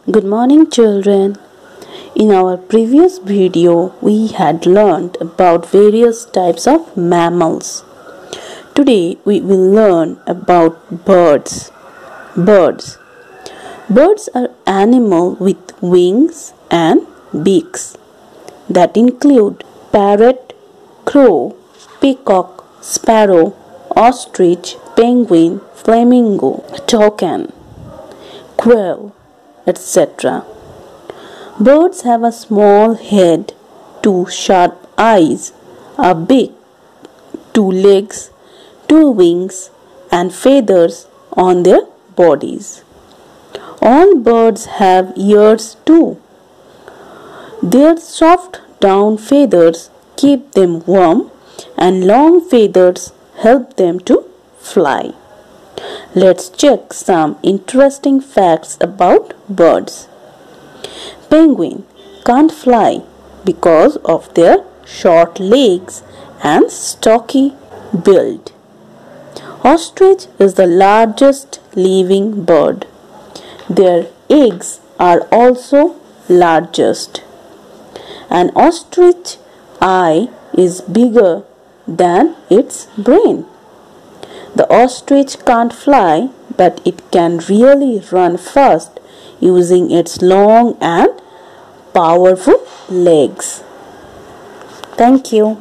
Good morning, children. In our previous video, we had learned about various types of mammals. Today, we will learn about birds. Birds are animals with wings and beaks that include parrot, crow, peacock, sparrow, ostrich, penguin, flamingo, toucan, quail, etc. Birds have a small head, two sharp eyes, a beak, two legs, two wings, and feathers on their bodies. All birds have ears too. Their soft down feathers keep them warm, and long feathers help them to fly. Let's check some interesting facts about birds. Penguin can't fly because of their short legs and stocky build. Ostrich is the largest living bird. Their eggs are also largest. An ostrich eye is bigger than its brain. The ostrich can't fly, but it can really run fast using its long and powerful legs. Thank you.